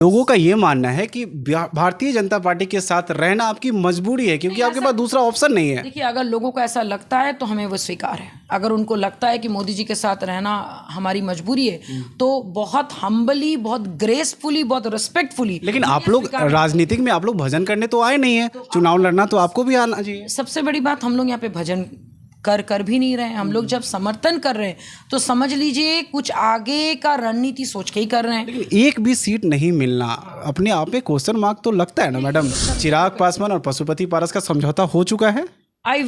लोगों का ये मानना है कि भारतीय जनता पार्टी के साथ रहना आपकी मजबूरी है क्योंकि आपके पास दूसरा ऑप्शन नहीं है। देखिए, अगर लोगों को ऐसा लगता है तो हमें वो स्वीकार है। अगर उनको लगता है कि मोदी जी के साथ रहना हमारी मजबूरी है तो बहुत हम्बली, बहुत ग्रेसफुली, बहुत रिस्पेक्टफुली। लेकिन आप लोग राजनीतिक में आप लोग भजन करने तो आए नहीं है, चुनाव लड़ना तो आपको भी आना चाहिए। सबसे बड़ी बात, हम लोग यहाँ पे भजन कर भी नहीं रहे हैं। हम लोग जब समर्थन कर रहे हैं तो समझ लीजिए कुछ आगे का रणनीति सोच के ही कर रहे हैं। लेकिन एक भी सीट नहीं मिलना अपने आप में क्वेश्चन मार्क तो लगता है ना मैडम। चिराग पासवान और पशुपति पारस का समझौता हो चुका है। आई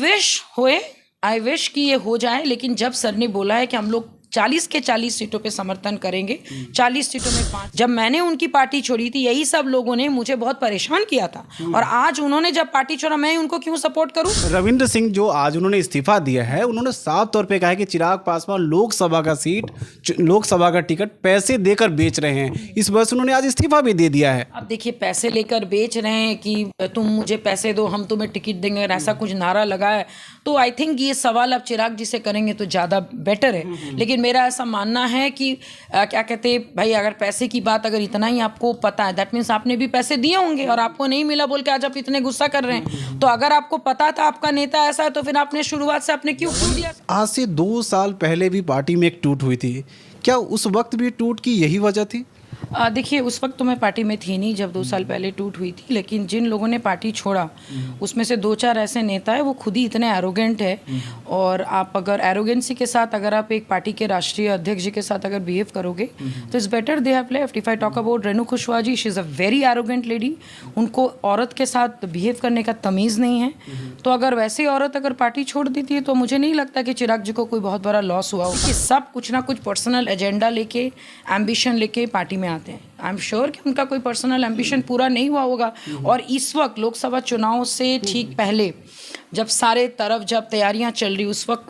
विश कि ये हो जाए, लेकिन जब सर ने बोला है कि हम लोग 40 के 40 सीटों पे समर्थन करेंगे, 40 सीटों में 5, जब मैंने उनकी पार्टी छोड़ी थी यही सब लोगों ने मुझे बहुत परेशान किया था, और आज उन्होंने जब पार्टी छोड़ा मैं उनको क्यों सपोर्ट करूं। रविंद्र सिंह जो आज उन्होंने इस्तीफा दिया है, उन्होंने साफ तौर पे कहा है कि चिराग पासवान लोकसभा का सीट, लोकसभा का टिकट पैसे देकर बेच रहे हैं। इस वजह से उन्होंने आज इस्तीफा भी दे दिया है। अब देखिए, पैसे लेकर बेच रहे हैं कि तुम मुझे पैसे दो हम तुम्हें टिकट देंगे, ऐसा कुछ नारा लगाया, तो आई थिंक ये सवाल आप चिराग जी से करेंगे तो ज़्यादा बेटर है। लेकिन मेरा ऐसा मानना है कि क्या कहते हैं भाई, अगर पैसे की बात अगर इतना ही आपको पता है, दैट मीन्स आपने भी पैसे दिए होंगे और आपको नहीं मिला बोल के आज आप इतने गुस्सा कर रहे हैं। तो अगर आपको पता था आपका नेता ऐसा है तो फिर आपने शुरुआत से आपने क्यों खोल दिया। आज से 2 साल पहले भी पार्टी में एक टूट हुई थी, क्या उस वक्त भी टूट की यही वजह थी? देखिए, उस वक्त तो मैं पार्टी में थी नहीं जब 2 साल पहले टूट हुई थी, लेकिन जिन लोगों ने पार्टी छोड़ा उसमें से 2-4 ऐसे नेता है वो खुद ही इतने एरोगेंट है। और आप अगर एरोगेंसी के साथ अगर आप एक पार्टी के राष्ट्रीय अध्यक्ष जी के साथ अगर बिहेव करोगे तो it's better they have left. If I talk about Renu Kushwaha ji, she is a very arrogant lady. उनको औरत के साथ बिहेव करने का तमीज़ नहीं है। तो अगर वैसे औरत अगर पार्टी छोड़ देती है तो मुझे नहीं लगता कि चिराग जी को कोई बहुत बड़ा लॉस हुआ हो। कि सब कुछ ना कुछ पर्सनल एजेंडा लेके, एम्बिशन लेके पार्टी में आते हैं। आई एम श्योर कि उनका कोई पर्सनल एम्बिशन पूरा नहीं हुआ होगा। और इस वक्त लोकसभा चुनाव से ठीक पहले जब सारे तरफ जब तैयारियां चल रही, उस वक्त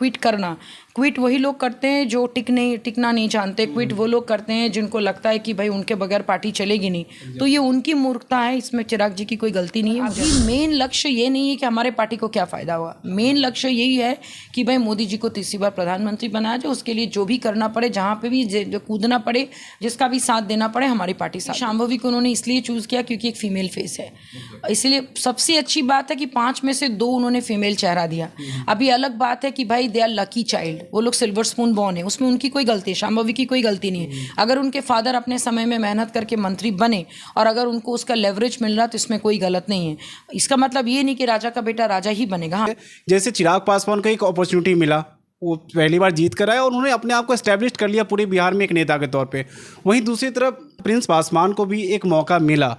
क्विट वही लोग करते हैं जो टिकना नहीं जानते। क्विट वो लोग करते हैं जिनको लगता है कि भाई उनके बगैर पार्टी चलेगी नहीं। तो ये उनकी मूर्खता है, इसमें चिराग जी की कोई गलती नहीं है। अभी मेन लक्ष्य ये नहीं है कि हमारे पार्टी को क्या फ़ायदा हुआ। मेन लक्ष्य यही है कि भाई मोदी जी को तीसरी बार प्रधानमंत्री बनाया जाए। उसके लिए जो भी करना पड़े, जहाँ पे भी कूदना पड़े, जिसका भी साथ देना पड़े, हमारी पार्टी साथ। शांभवी को उन्होंने इसलिए चूज़ किया क्योंकि एक फीमेल फेस है, इसलिए सबसे अच्छी बात है कि 5 में से 2 उन्होंने फीमेल चेहरा दिया। अभी अलग बात है कि भाई दे आर लकी चाइल्ड, वो लोग सिल्वर स्पून बॉर्न है, उसमें उनकी कोई गलती है, शांभवी की कोई गलती नहीं है। अगर उनके फादर अपने समय में मेहनत करके मंत्री बने और अगर उनको उसका लेवरेज मिल रहा तो इसमें कोई गलत नहीं है। इसका मतलब ये नहीं कि राजा का बेटा राजा ही बनेगा। जैसे चिराग पासवान को एक अपॉर्चुनिटी मिला, वो पहली बार जीत कर आए और उन्होंने अपने आप को एस्टेब्लिश कर लिया पूरे बिहार में एक नेता के तौर पे। वहीं दूसरी तरफ प्रिंस पासवान को भी एक मौका मिला,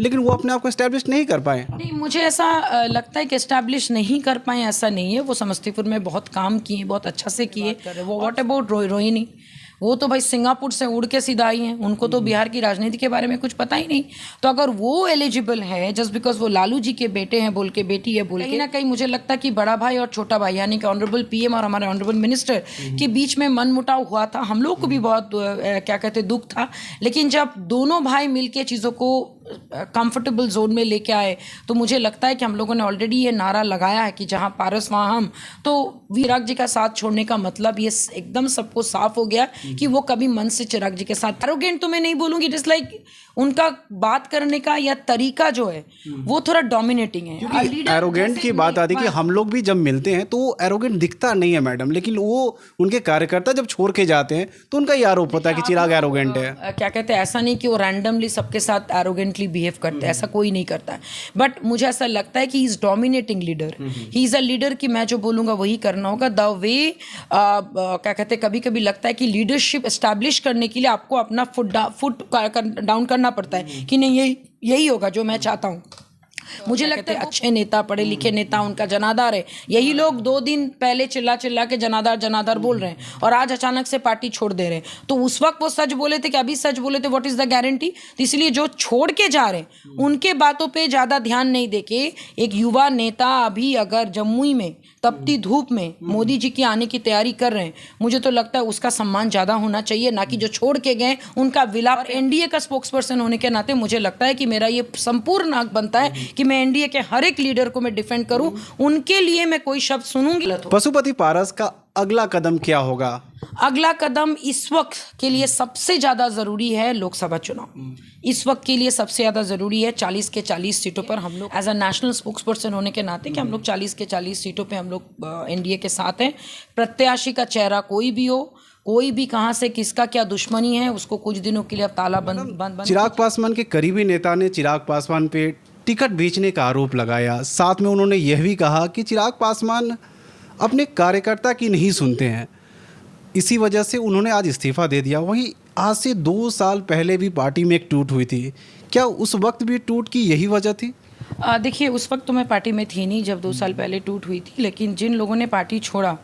लेकिन वो अपने आप को एस्टेब्लिश नहीं कर पाए। नहीं, मुझे ऐसा लगता है कि एस्टैब्लिश नहीं कर पाए, ऐसा नहीं है। वो समस्तीपुर में बहुत काम किए, बहुत अच्छा से किए। वो व्हाट अबाउट रोहिणी, वो तो भाई सिंगापुर से उड़ के सीधा आई हैं, उनको तो बिहार की राजनीति के बारे में कुछ पता ही नहीं। तो अगर वो एलिजिबल है जस्ट बिकॉज वो लालू जी के बेटे हैं बोल के, बेटी है बोल के, कहीं ना कहीं मुझे लगता है कि बड़ा भाई और छोटा भाई यानी कि ऑनरेबल पीएम और हमारे ऑनरेबल मिनिस्टर के बीच में मनमुटाव हुआ था। हम लोग को भी बहुत क्या कहते दुख था, लेकिन जब दोनों भाई मिलके चीज़ों को कंफर्टेबल जोन में लेके आए तो मुझे लगता है कि हम लोगों ने ऑलरेडी ये नारा लगाया है कि जहां पारस वहां हम। तो चिराग जी का साथ छोड़ने का मतलब ये एकदम सबको साफ हो गया कि वो कभी मन से चिराग जी के साथ। एरोगेंट तो मैं नहीं बोलूंगी, इट इज लाइक उनका बात करने का या तरीका जो है वो थोड़ा डोमिनेटिंग है। एरोगेंट की बात आती है कि हम लोग भी जब मिलते हैं तो एरोगेंट दिखता नहीं है मैडम, लेकिन वो उनके कार्यकर्ता जब छोड़ के जाते हैं तो उनका ये आरोप होता है कि चिराग एरोगेंट है। क्या कहते हैं, ऐसा नहीं कि वो रैंडमली सबके साथ एरोगेंटली बिहेव करते हैं, ऐसा कोई नहीं करता है। बट मुझे ऐसा लगता है कि he is dominating leader, he is a leader कि मैं जो बोलूंगा वही करना होगा। द वे क्या कहते हैं, कभी कभी लगता है कि लीडरशिप एस्टैब्लिश करने के लिए आपको अपना फुट डाउन करना पड़ता है कि नहीं यही होगा जो मैं चाहता हूँ। मुझे लगता है अच्छे नेता, पढ़े लिखे नेता, उनका जनाधार है। यही लोग 2 दिन पहले चिल्ला के जनाधार बोल रहे हैं और आज अचानक से पार्टी छोड़ दे रहे हैं। तो उस वक्त वो सच बोले थे कि अभी सच बोले थे, व्हाट इज द गारंटी। तो इसलिए जो छोड़ के जा रहे हैं उनके बातों पे ज़्यादा ध्यान नहीं देके एक युवा नेता अभी अगर जम्मू में तपती धूप में मोदी जी की आने की तैयारी कर रहे हैं, मुझे तो लगता है उसका सम्मान ज़्यादा होना चाहिए, ना कि जो छोड़ के गए उनका विलाप। एनडीए का स्पोक्स पर्सन होने के नाते मुझे लगता है कि मेरा ये संपूर्ण हक बनता है कि मैं एनडीए के हर एक लीडर को मैं डिफेंड करूं, उनके लिए मैं कोई शब्द सुनूंगी। पशुपति पारस का अगला कदम क्या होगा? अगला कदम इस वक्त के लिए सबसे ज़्यादा ज़रूरी है लोकसभा चुनाव। इस वक्त के लिए सबसे ज़्यादा ज़रूरी है 40 के 40 सीटों पर हम लोग as a national spokesperson होने के नाते कि हम लोग 40 के 40 सीटों पे हम लोग एनडीए के साथ हैं। प्रत्याशी का चेहरा कोई भी हो, कोई भी कहाँ से किसका क्या दुश्मनी है, उसको कुछ दिनों के लिए अब ताला बंद चिराग पासवान के करीबी नेता ने चिराग पासवान पे टिकट बेचने का आरोप लगाया। साथ में उन्होंने यह भी कहा कि चिराग पासवान अपने कार्यकर्ता की नहीं सुनते हैं, इसी वजह से उन्होंने आज इस्तीफा दे दिया। वहीं आज से 2 साल पहले भी पार्टी में एक टूट हुई थी, क्या उस वक्त भी टूट की यही वजह थी? देखिए, उस वक्त तो मैं पार्टी में थी नहीं जब 2 साल पहले टूट हुई थी, लेकिन जिन लोगों ने पार्टी छोड़ा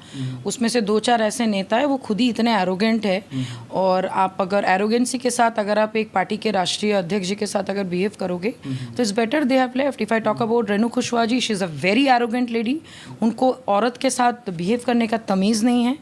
उसमें से 2-4 ऐसे नेता है वो खुद ही इतने एरोगेंट है। और आप अगर एरोगेंसी के साथ अगर आप एक पार्टी के राष्ट्रीय अध्यक्ष जी के साथ अगर बिहेव करोगे तो it's better they have left. If I talk about Renu Kushwaha ji, she is a very arrogant lady. उनको औरत के साथ बिहेव करने का तमीज़ नहीं है।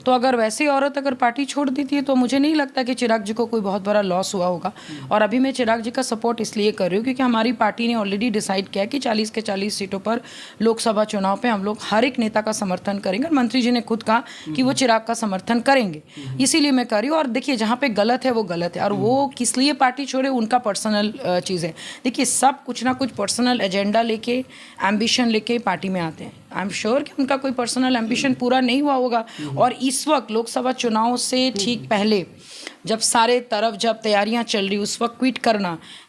तो अगर वैसे औरत अगर पार्टी छोड़ देती है तो मुझे नहीं लगता कि चिराग जी को कोई बहुत बड़ा लॉस हुआ होगा। और अभी मैं चिराग जी का सपोर्ट इसलिए कर रही हूँ क्योंकि हमारी पार्टी ने ऑलरेडी डिसाइड किया कि 40 के 40 सीटों पर लोकसभा चुनाव पे हम लोग हर एक नेता का समर्थन करेंगे। और मंत्री जी ने खुद कहा कि वो चिराग का समर्थन करेंगे, इसीलिए मैं कर रही हूँ। और देखिए, जहाँ पे गलत है वो गलत है, और वो किस लिए पार्टी छोड़े उनका पर्सनल चीज़ है। देखिए, सब कुछ ना कुछ पर्सनल एजेंडा लेके, एम्बिशन लेके पार्टी में आते हैं। आई एम श्योर कि उनका कोई पर्सनल एम्बिशन पूरा नहीं हुआ होगा। और इस वक्त लोकसभा चुनाव से ठीक पहले जब सारे तरफ जब तैयारियां चल रही, उस वक्त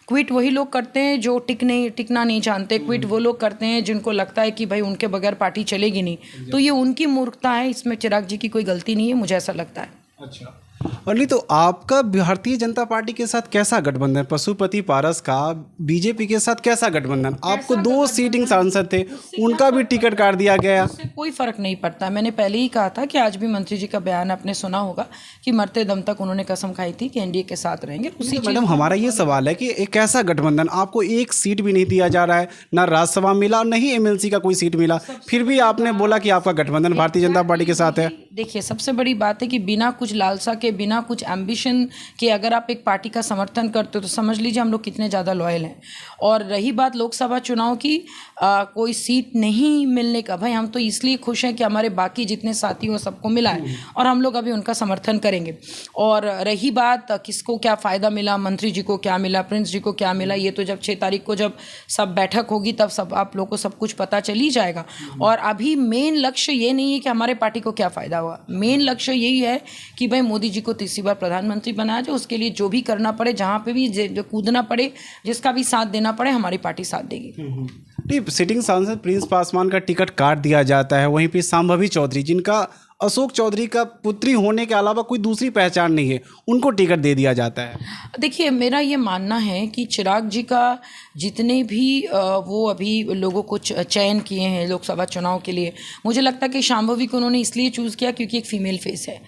क्विट वही लोग करते हैं जो टिकना नहीं जानते। क्विट वो लोग करते हैं जिनको लगता है कि भाई उनके बगैर पार्टी चलेगी नहीं। तो ये उनकी मूर्खता है, इसमें चिराग जी की कोई गलती नहीं है, मुझे ऐसा लगता है। अच्छा, और नहीं तो आपका भारतीय जनता पार्टी के साथ कैसा गठबंधन? पशुपति पारस का बीजेपी के साथ कैसा गठबंधन? आपको 2 सीटिंग सांसद थे, उनका भी टिकट काट दिया गया। उससे कोई फर्क नहीं पड़ता। मैंने पहले ही कहा था कि आज भी मंत्री जी का बयान आपने सुना होगा कि मरते दम तक उन्होंने कसम खाई थी कि एनडीए के साथ रहेंगे। उसी मैडम, हमारा ये सवाल है कि एक कैसा गठबंधन? आपको एक सीट भी नहीं दिया जा रहा है, ना राज्यसभा मिला, न ही एमएलसी का कोई सीट मिला, फिर भी आपने बोला कि आपका गठबंधन भारतीय जनता पार्टी के साथ है। देखिए, सबसे बड़ी बात है कि बिना कुछ लालसा के, बिना कुछ एम्बिशन के अगर आप एक पार्टी का समर्थन करते हो तो समझ लीजिए हम लोग कितने ज़्यादा लॉयल हैं। और रही बात लोकसभा चुनाव की, कोई सीट नहीं मिलने का, भाई हम तो इसलिए खुश हैं कि हमारे बाकी जितने साथी हो सबको मिला है और हम लोग अभी उनका समर्थन करेंगे। और रही बात किसको क्या फ़ायदा मिला, मंत्री जी को क्या मिला, प्रिंस जी को क्या मिला, ये तो जब 6 तारीख को जब सब बैठक होगी तब सब आप लोग को सब कुछ पता चल ही जाएगा। और अभी मेन लक्ष्य ये नहीं है कि हमारे पार्टी को क्या फ़ायदा हुआ। मेन लक्ष्य यही है कि भाई मोदी जी को तीसरी बार प्रधानमंत्री बनाया जाए। उसके लिए जो भी करना पड़े, जहाँ पे भी जो कूदना पड़े, जिसका भी साथ देना पड़े, हमारी पार्टी साथ देगी। नहीं, सिटिंग सांसद प्रिंस पासवान का टिकट काट दिया जाता है, वहीं पे शांभवी चौधरी, जिनका अशोक चौधरी का पुत्री होने के अलावा कोई दूसरी पहचान नहीं है, उनको टिकट दे दिया जाता है। देखिए, मेरा ये मानना है कि चिराग जी का जितने भी वो अभी लोगों को चयन किए हैं लोकसभा चुनाव के लिए, मुझे लगता है कि शांभवी को उन्होंने इसलिए चूज़ किया क्योंकि एक फ़ीमेल फेस है।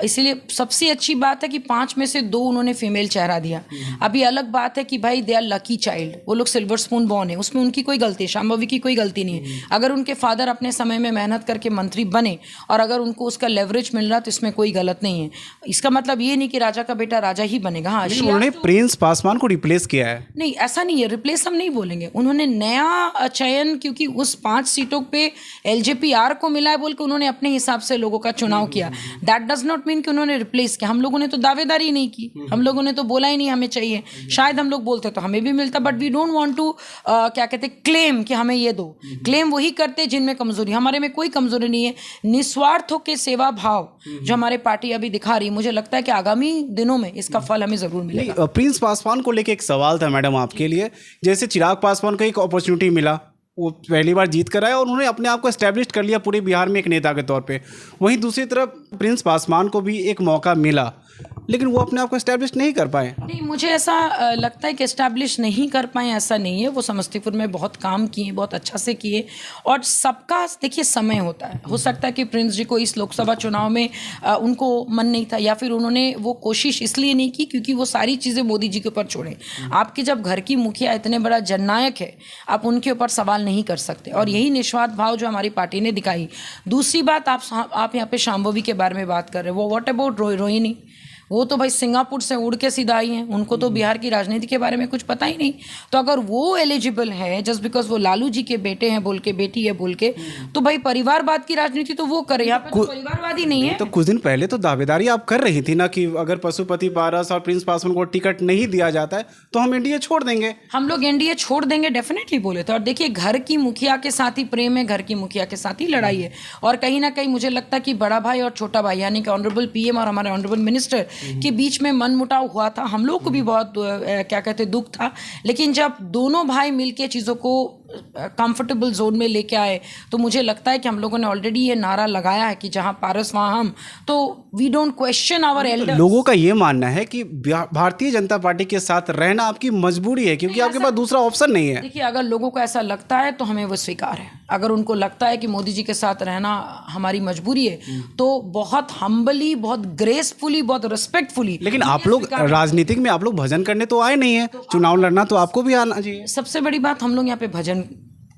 इसलिए सबसे अच्छी बात है कि 5 में से 2 उन्होंने फीमेल चेहरा दिया। अभी अलग बात है कि भाई दे आर लकी चाइल्ड, वो लोग सिल्वर स्पून बॉर्न है, उसमें उनकी कोई गलती, शांभवी की कोई गलती नहीं है। अगर उनके फादर अपने समय में मेहनत करके मंत्री बने और अगर उनको उसका लेवरेज मिल रहा तो इसमें कोई गलत नहीं है। इसका मतलब ये नहीं कि राजा का बेटा राजा ही बनेगा। हाँ, उन्होंने प्रिंस पासवान को रिप्लेस किया है। नहीं, ऐसा नहीं है, रिप्लेस हम नहीं बोलेंगे। उन्होंने नया चयन, क्योंकि उस 5 सीटों पे एलजेपीआर को मिला है बोल के उन्होंने अपने हिसाब से लोगों का चुनाव किया। दैट डज नॉट मीन कि उन्होंने रिप्लेस किया। हम लोगों ने तो दावेदारी नहीं की, हम लोगों ने तो बोला ही नहीं हमें चाहिए। शायद हम लोग बोलते तो हमें भी मिलता, but we don't want to क्या कहते हैं, क्लेम कि हमें ये दो। क्लेम वही करते जिनमें कमजोरी, हमारे में कोई कमजोरी नहीं है। निस्वार्थ होकर सेवा भाव जो हमारे पार्टी अभी दिखा रही है, मुझे लगता है कि आगामी दिनों में इसका फल हमें जरूर मिलेगा। प्रिंस पासवान को लेके एक सवाल था मैडम आपके लिए। जैसे चिराग पासवान को एक अपॉर्चुनिटी मिला, वो पहली बार जीत कर आए और उन्होंने अपने आप को एस्टेब्लिश कर लिया पूरे बिहार में एक नेता के तौर पे। वहीं दूसरी तरफ प्रिंस पासवान को भी एक मौका मिला, लेकिन वो अपने आप को एस्टेब्लिश नहीं कर पाए। नहीं, मुझे ऐसा लगता है कि एस्टैब्लिश नहीं कर पाए, ऐसा नहीं है। वो समस्तीपुर में बहुत काम किए, बहुत अच्छा से किए। और सबका देखिए समय होता है, हो सकता है कि प्रिंस जी को इस लोकसभा चुनाव में उनको मन नहीं था, या फिर उन्होंने वो कोशिश इसलिए नहीं की क्योंकि वो सारी चीज़ें मोदी जी के ऊपर छोड़े। आपके जब घर की मुखिया इतने बड़ा जननायक है, आप उनके ऊपर सवाल नहीं कर सकते, और यही निस्वार्थ भाव जो हमारी पार्टी ने दिखाई। दूसरी बात, आप यहाँ पे शांभवी के बारे में बात कर रहे हो, वो व्हाट अबाउट रोहिणी? वो तो भाई सिंगापुर से उड़ के सीधा आई हैं, उनको तो बिहार की राजनीति के बारे में कुछ पता ही नहीं। तो अगर वो एलिजिबल है जस्ट बिकॉज वो लालू जी के बेटे हैं बोल के, बेटी है बोल के, तो भाई परिवारवाद की राजनीति तो वो करे, यहाँ पे तो परिवारवाद ही नहीं है। तो कुछ दिन पहले तो दावेदारी आप कर रही थी ना कि अगर पशुपति पारस और प्रिंस पासवान को टिकट नहीं दिया जाता है तो हम एनडीए छोड़ देंगे। हम लोग एनडीए छोड़ देंगे डेफिनेटली बोले थे। और देखिए, घर की मुखिया के साथ ही प्रेम है, घर की मुखिया के साथ ही लड़ाई है। और कहीं ना कहीं मुझे लगता है कि बड़ा भाई और छोटा भाई यानी कि ऑनरेबल पीएम और हमारे ऑनरेबल मिनिस्टर के बीच में मनमुटाव हुआ था। हम लोग को भी बहुत क्या कहते दुख था, लेकिन जब दोनों भाई मिलके चीज़ों को कंफर्टेबल जोन में लेके आए तो मुझे लगता है कि हम लोगों ने ऑलरेडी ये नारा लगाया है कि जहां पारस वहां हम, तो we don't question our elders. लोगों का ये मानना है कि भारतीय जनता पार्टी के साथ रहना आपकी मजबूरी है क्योंकि आपके पास दूसरा ऑप्शन नहीं है। देखिए, अगर लोगों को ऐसा लगता है तो हमें वो स्वीकार है। अगर उनको लगता है कि मोदी जी के साथ रहना हमारी मजबूरी है तो बहुत हम्बली, बहुत ग्रेसफुली, बहुत रिस्पेक्टफुली। लेकिन आप लोग राजनीतिक में आप लोग भजन करने तो आए नहीं है, चुनाव लड़ना तो आपको भी आना चाहिए। सबसे बड़ी बात, हम लोग यहाँ पे भजन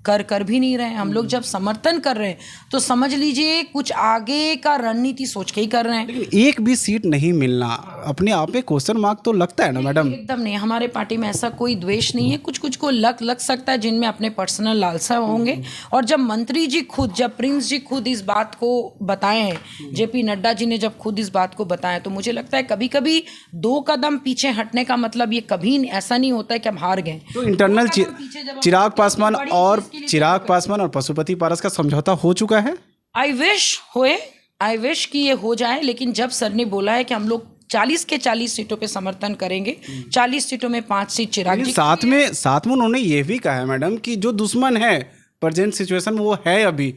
कर भी नहीं रहे हैं। हम लोग जब समर्थन कर रहे हैं तो समझ लीजिए कुछ आगे का रणनीति सोच के ही कर रहे हैं। लेकिन एक भी सीट नहीं मिलना अपने आप में क्वेश्चन मार्क तो लगता है ना मैडम? एकदम नहीं, हमारे पार्टी में ऐसा कोई द्वेष नहीं है। कुछ कुछ को लग सकता है जिनमें अपने पर्सनल लालसा होंगे। और जब मंत्री जी खुद, जब प्रिंस जी खुद इस बात को बताए हैं, जेपी नड्डा जी ने जब खुद इस बात को बताया, तो मुझे लगता है कभी कभी 2 कदम पीछे हटने का मतलब ये कभी ऐसा नहीं होता है कि हम हार गए। तो इंटरनल चिराग पासवान और पशुपति पारस का समझौता हो चुका है। आई विश कि ये हो जाए, लेकिन जब सर ने बोला है कि हम लोग 40 के 40 सीटों पे समर्थन करेंगे, 40 सीटों में 5 सीट चिराग जी। साथ में उन्होंने ये भी कहा है मैडम कि जो दुश्मन है प्रेजेंट सिचुएशन वो है अभी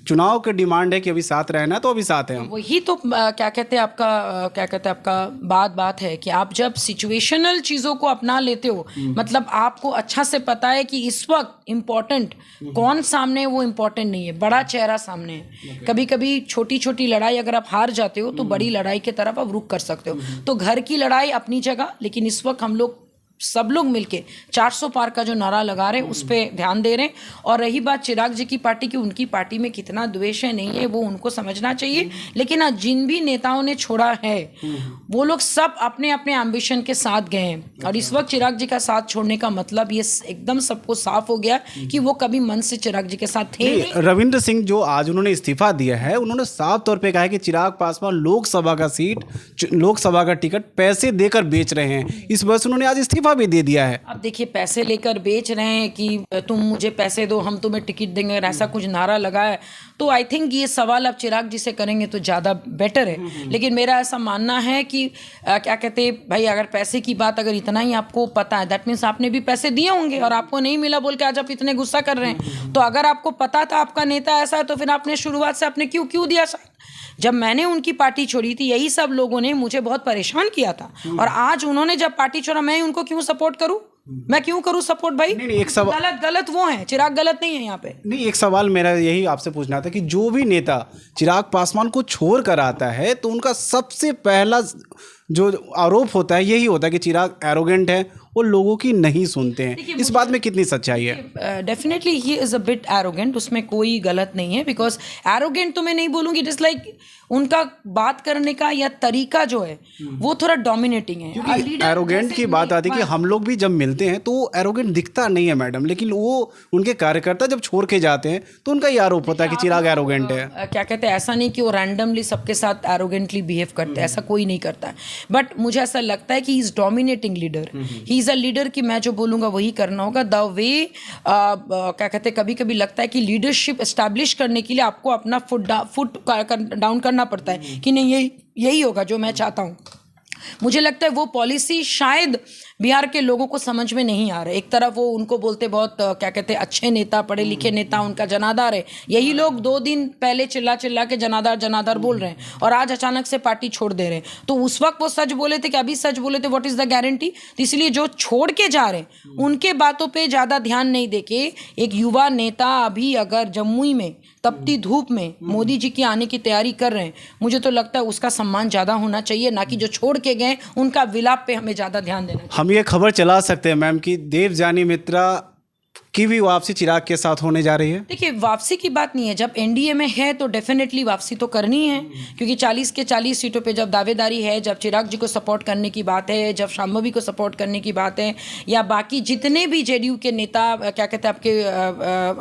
चुनाव की डिमांड है कि अभी साथ रहना, तो अभी साथ हैं हम। वही तो क्या कहते हैं आपका बात है कि आप जब सिचुएशनल चीज़ों को अपना लेते हो, मतलब आपको अच्छा से पता है कि इस वक्त इम्पोर्टेंट कौन सामने है, वो इम्पोर्टेंट नहीं है, बड़ा चेहरा सामने है। कभी कभी छोटी छोटी लड़ाई अगर आप हार जाते हो तो बड़ी लड़ाई की तरफ आप रुक कर सकते हो। तो घर की लड़ाई अपनी जगह, लेकिन इस वक्त हम लोग सब लोग मिलके 400 पार का जो नारा लगा रहे हैं उस पे ध्यान दे रहे हैं। और रही बात चिराग जी की पार्टी की, उनकी पार्टी में कितना द्वेष है नहीं है वो उनको समझना चाहिए। लेकिन हाँ, जिन भी नेताओं ने छोड़ा है वो लोग सब अपने अपने एम्बिशन के साथ गए हैं। और इस वक्त चिराग जी का साथ छोड़ने का मतलब ये एकदम सबको साफ हो गया कि वो कभी मन से चिराग जी के साथ थे नहीं। रविंद्र सिंह जो आज उन्होंने इस्तीफा दिया है, उन्होंने साफ तौर पर कहा है कि चिराग पासवान लोकसभा का टिकट पैसे देकर बेच रहे हैं। इस वजह से उन्होंने आज इस्तीफा भी दे दिया है। अब देखिए, पैसे लेकर बेच रहे हैं कि तुम मुझे पैसे दो हम तुम्हें टिकट देंगे, और ऐसा कुछ नारा लगाया, तो आई थिंक ये सवाल आप चिराग जी से करेंगे तो ज़्यादा बेटर है। लेकिन मेरा ऐसा मानना है कि क्या कहते हैं भाई, अगर पैसे की बात अगर इतना ही आपको पता है, दैट मीन्स आपने भी पैसे दिए होंगे और आपको नहीं मिला बोल के आज आप इतने गुस्सा कर रहे हैं। तो अगर आपको पता था आपका नेता ऐसा है तो फिर आपने शुरुआत से आपने क्यों दिया? जब मैंने उनकी पार्टी छोड़ी थी यही सब लोगों ने मुझे बहुत परेशान किया था, और आज उन्होंने जब पार्टी छोड़ा मैं उनको क्यों सपोर्ट करूं? मैं क्यों करूं सपोर्ट भाई? नहीं, एक सवाल गलत वो है, चिराग गलत नहीं है यहाँ पे। नहीं, एक सवाल मेरा यही आपसे पूछना था कि जो भी नेता चिराग पासवान को छोड़ कर आता है तो उनका सबसे पहला जो आरोप होता है यही होता है कि चिराग एरोगेंट है, वो लोगों की नहीं सुनते हैं। इस बात में कितनी सच्चाई है? Definitely he is a bit arrogant, उसमें कोई गलत नहीं है। बिकॉज एरोगेंट तो मैं नहीं बोलूँगी, इट इज़ लाइक उनका बात करने का या तरीका जो है वो थोड़ा डोमिनेटिंग है। क्योंकि एरोगेंट की बात आती है कि हम लोग भी जब मिलते हैं तो वो एरोगेंट दिखता नहीं है मैडम, लेकिन वो उनके कार्यकर्ता जब छोड़ के जाते हैं तो उनका ये आरोप होता है कि चिराग एरोगेंट है। क्या कहते हैं, ऐसा नहीं कि वो रैंडमली सबके साथ एरोगेंटली बिहेव करते हैं, ऐसा कोई नहीं करता है। बट मुझे ऐसा लगता है कि he is dominating leader, he is a leader कि मैं जो बोलूँगा वही करना होगा। द वे क्या कहते हैं, कभी कभी लगता है कि लीडरशिप एस्टैब्लिश करने के लिए आपको अपना फुट डाउन करना पड़ता है कि नहीं यही होगा जो मैं चाहता हूँ। मुझे लगता है वो पॉलिसी शायद बिहार के लोगों को समझ में नहीं आ रहा है। एक तरफ वो उनको बोलते बहुत क्या कहते हैं अच्छे नेता, पढ़े लिखे नेता, उनका जनाधार है, यही लोग 2 दिन पहले चिल्ला के जनाधार बोल रहे हैं और आज अचानक से पार्टी छोड़ दे रहे हैं। तो उस वक्त वो सच बोले थे कि अभी सच बोले थे, व्हाट इज द गारंटी? तो इसलिए जो छोड़ के जा रहे हैं उनके बातों पर ज़्यादा ध्यान नहीं देके एक युवा नेता अभी अगर जम्मू में तपती धूप में मोदी जी की आने की तैयारी कर रहे हैं, मुझे तो लगता है उसका सम्मान ज़्यादा होना चाहिए, ना कि जो छोड़ के गए उनका विलाप पे हमें ज़्यादा ध्यान देना चाहिए। हम ये खबर चला सकते हैं मैम कि देवयानी मित्रा की भी वापसी चिराग के साथ होने जा रही है? देखिए, वापसी की बात नहीं है। जब एनडीए में है तो डेफिनेटली वापसी तो करनी है, क्योंकि 40 के 40 सीटों पे जब दावेदारी है, जब चिराग जी को सपोर्ट करने की बात है, जब शांभवी को सपोर्ट करने की बात है, या बाकी जितने भी जेडीयू के नेता क्या कहते हैं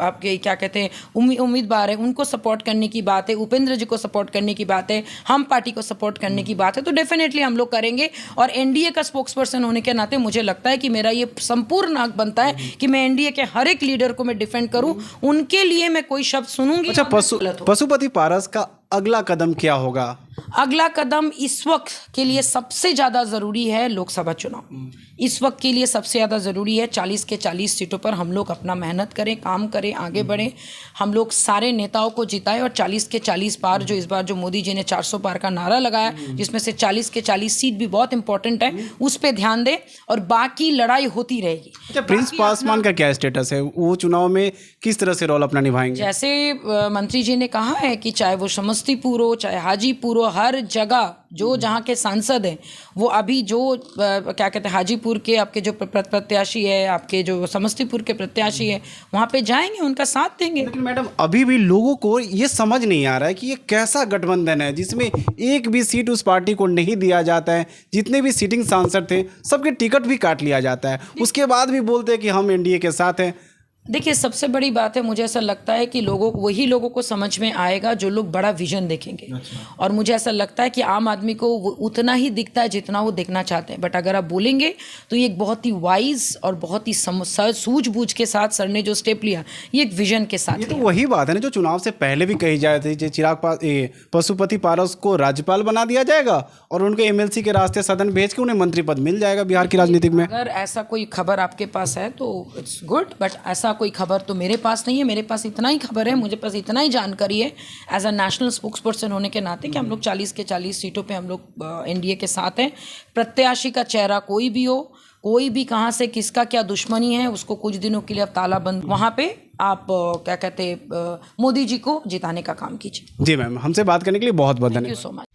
आपके क्या कहते हैं उम्मीदवार हैं, उनको सपोर्ट करने की बात है, उपेंद्र जी को सपोर्ट करने की बात है, हम पार्टी को सपोर्ट करने की बात है, तो डेफिनेटली हम लोग करेंगे। और एनडीए का स्पोक्स पर्सन होने के नाते मुझे लगता है कि मेरा ये संपूर्ण हक बनता है कि मैं एनडीए के हर एक लीडर को मैं डिफेंड करूं, उनके लिए मैं कोई शब्द सुनूंगी। अच्छा, पशुपति पारस का अगला कदम क्या होगा? अगला कदम इस वक्त के लिए सबसे ज़्यादा ज़रूरी है लोकसभा चुनाव। इस वक्त के लिए सबसे ज़्यादा ज़रूरी है 40 के 40 सीटों पर हम लोग अपना मेहनत करें, काम करें, आगे बढ़ें, हम लोग सारे नेताओं को जिताएं और 40 के 40 पार, जो इस बार जो मोदी जी ने 400 पार का नारा लगाया, जिसमें से 40 के 40 सीट भी बहुत इंपॉर्टेंट है, उस पर ध्यान दें और बाकी लड़ाई होती रहेगी। अच्छा, प्रिंस पासवान का क्या स्टेटस है? वो चुनाव में किस तरह से रोल अपना निभाएंगे? जैसे मंत्री जी ने कहा है कि चाहे वो समस्तीपुर हो, चाहे हाजीपुर हो, हर जगह जो जहाँ के सांसद हैं, वो अभी जो क्या कहते हैं हाजीपुर के आपके जो प्रत्याशी है, आपके जो समस्तीपुर के प्रत्याशी है, वहाँ पे जाएंगे, उनका साथ देंगे। लेकिन मैडम, अभी भी लोगों को ये समझ नहीं आ रहा है कि ये कैसा गठबंधन है जिसमें एक भी सीट उस पार्टी को नहीं दिया जाता है। जितने भी सिटिंग सांसद थे सबके टिकट भी काट लिया जाता है, उसके बाद भी बोलते हैं कि हम एनडीए के साथ हैं। देखिए, सबसे बड़ी बात है, मुझे ऐसा लगता है कि वही लोगों को समझ में आएगा जो लोग बड़ा विजन देखेंगे। और मुझे ऐसा लगता है कि आम आदमी को वो उतना ही दिखता है जितना वो देखना चाहते हैं। बट अगर आप बोलेंगे तो ये एक बहुत ही वाइज और बहुत ही सूझबूझ के साथ सर ने जो स्टेप लिया, ये एक विजन के साथ। ये तो वही बात है ना जो चुनाव से पहले भी कही जा रही थी, पशुपति पारस को राज्यपाल बना दिया जाएगा और उनको एमएलसी के रास्ते सदन भेज के उन्हें मंत्री पद मिल जाएगा बिहार की राजनीति में। अगर ऐसा कोई खबर आपके पास है तो इट्स गुड, बट ऐसा कोई खबर तो मेरे पास नहीं है। मेरे पास इतना ही खबर है, मुझे पास इतना ही जानकारी है as a national spokesperson होने के नाते कि हम लोग 40 के 40 सीटों पे हम लोग एनडीए के साथ हैं। प्रत्याशी का चेहरा कोई भी हो, कोई भी कहाँ से किसका क्या दुश्मनी है, उसको कुछ दिनों के लिए आप तालाबंद वहाँ पे आप क्या कहते मोदी जी को जिताने का काम कीजिए। जी मैम, हमसे बात करने के लिए बहुत बहुत थैंक यू धन्यवाद। So much.